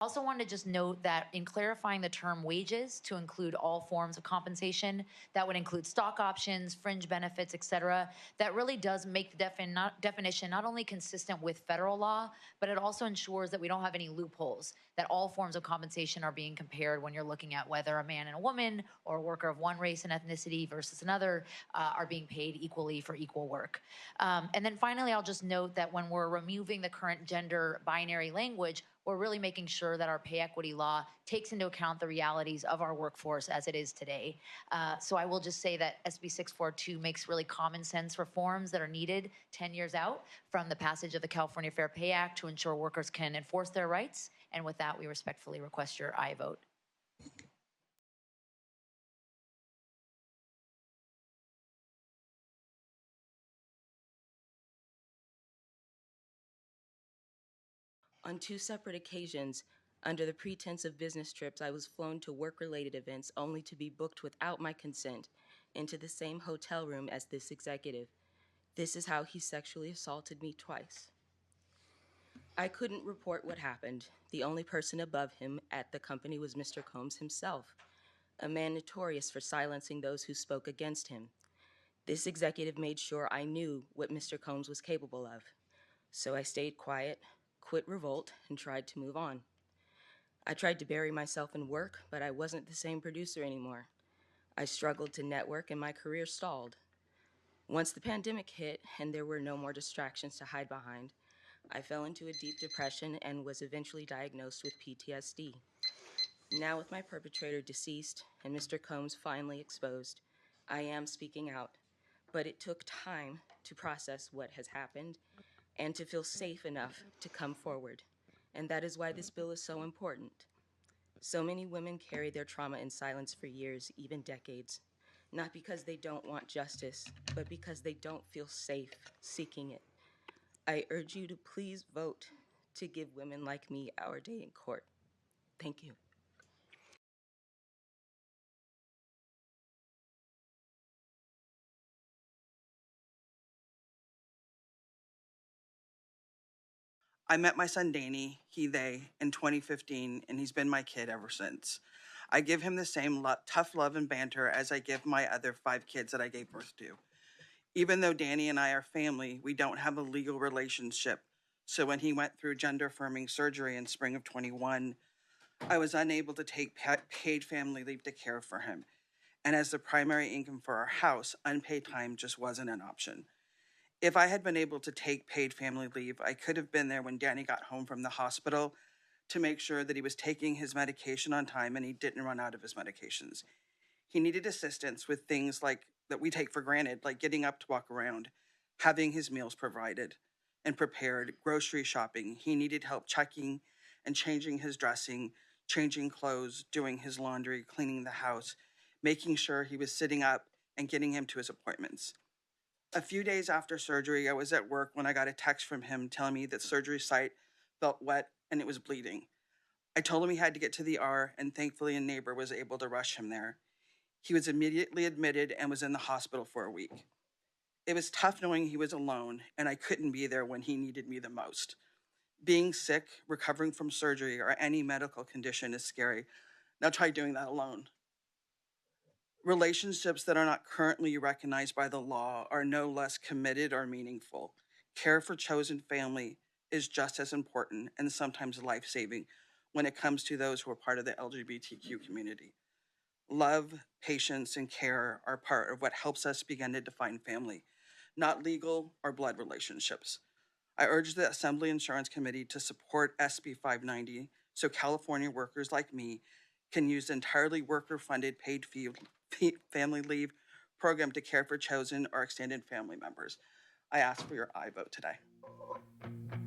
Also wanted to just note that in clarifying the term wages to include all forms of compensation, that would include stock options, fringe benefits, et cetera, that really does make the definition not only consistent with federal law, but it also ensures that we don't have any loopholes, that all forms of compensation are being compared when you're looking at whether a man and a woman or a worker of one race and ethnicity versus another are being paid equally for equal work. And then finally, I'll just note that when we're removing the current gender binary language, we're really making sure that our pay equity law takes into account the realities of our workforce as it is today. So I will just say that SB 642 makes really common sense reforms that are needed 10 years out from the passage of the California Fair Pay Act to ensure workers can enforce their rights. And with that, we respectfully request your aye vote. On two separate occasions, under the pretense of business trips, I was flown to work-related events only to be booked without my consent into the same hotel room as this executive. This is how he sexually assaulted me twice. I couldn't report what happened. The only person above him at the company was Mr. Combs himself, a man notorious for silencing those who spoke against him. This executive made sure I knew what Mr. Combs was capable of. So I stayed quiet, quit revolt, and tried to move on. I tried to bury myself in work, but I wasn't the same producer anymore. I struggled to network and my career stalled. Once the pandemic hit and there were no more distractions to hide behind, I fell into a deep depression and was eventually diagnosed with PTSD. Now, with my perpetrator deceased and Mr. Combs finally exposed, I am speaking out. But it took time to process what has happened and to feel safe enough to come forward. And that is why this bill is so important. So many women carry their trauma in silence for years, even decades, not because they don't want justice, but because they don't feel safe seeking it. I urge you to please vote to give women like me our day in court. Thank you. I met my son Danny, they, in 2015, and he's been my kid ever since. I give him the same tough love and banter as I give my other 5 kids that I gave birth to. Even though Danny and I are family, we don't have a legal relationship. So when he went through gender affirming surgery in spring of 21, I was unable to take paid family leave to care for him. And as the primary income for our house, unpaid time just wasn't an option. If I had been able to take paid family leave, I could have been there when Danny got home from the hospital to make sure that he was taking his medication on time and he didn't run out of his medications. He needed assistance with things like that we take for granted, like getting up to walk around, having his meals provided and prepared, grocery shopping. He needed help checking and changing his dressing, changing clothes, doing his laundry, cleaning the house, making sure he was sitting up and getting him to his appointments. A few days after surgery, I was at work when I got a text from him telling me that surgery site felt wet and it was bleeding. I told him he had to get to the ER, and thankfully a neighbor was able to rush him there. He was immediately admitted and was in the hospital for a week. It was tough knowing he was alone and I couldn't be there when he needed me the most. Being sick, recovering from surgery, or any medical condition is scary. Now try doing that alone. Relationships that are not currently recognized by the law are no less committed or meaningful. Care for chosen family is just as important and sometimes life-saving when it comes to those who are part of the LGBTQ community. Love, patience, and care are part of what helps us begin to define family, not legal or blood relationships. I urge the Assembly Insurance Committee to support SB 590 so California workers like me can use entirely worker-funded paid family leave program to care for chosen or extended family members. I ask for your aye vote today.